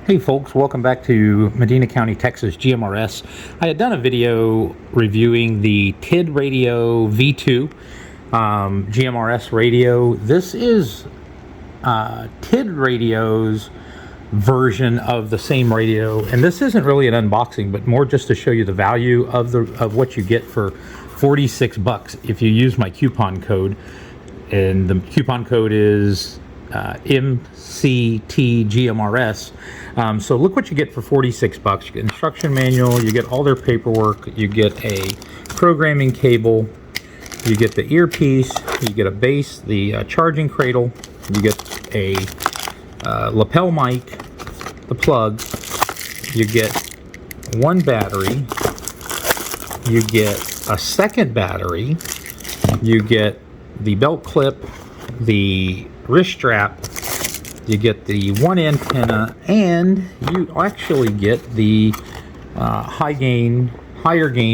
Hey folks, welcome back to Medina County, Texas, GMRS. I had done a video reviewing the Tidradio V2 GMRS radio. This is Tidradio's version of the same radio, and this isn't really an unboxing, but more just to show you the value of what you get for 46 bucks if you use my coupon code, and the coupon code is MCTGMRS. So look what you get for 46 bucks. You get instruction manual, you get all their paperwork, you get a programming cable, you get the earpiece, you get a base, the charging cradle, you get a lapel mic, the plug, you get one battery, you get a second battery, you get the belt clip, the wrist strap, you get the one antenna, and you actually get the higher gain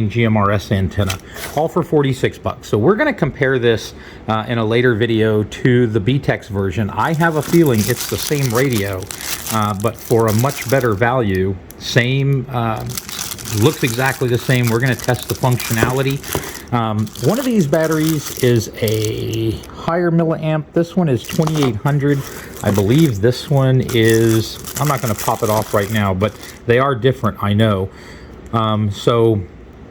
GMRS antenna, all for 46 bucks. So we're going to compare this in a later video to the BTech version. I have a feeling it's the same radio, but for a much better value. Same, looks exactly the same. We're going to test the functionality. One of these batteries is a higher milliamp. This one is 2800. I believe this one is, I'm not going to pop it off right now, but they are different, I know. So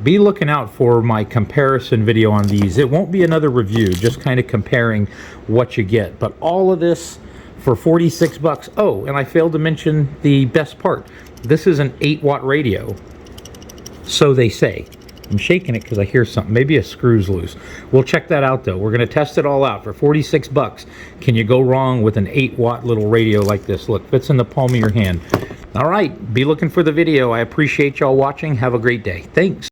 be looking out for my comparison video on these. It won't be another review, just kind of comparing what you get. But all of this for 46 bucks. Oh, and I failed to mention the best part. This is an 8-watt radio. So they say. I'm shaking it because I hear something. Maybe a screw's loose. We'll check that out though. We're going to test it all out for 46 bucks. Can you go wrong with an 8-watt little radio like this? Look, fits in the palm of your hand. All right, be looking for the video. I appreciate y'all watching. Have a great day. Thanks.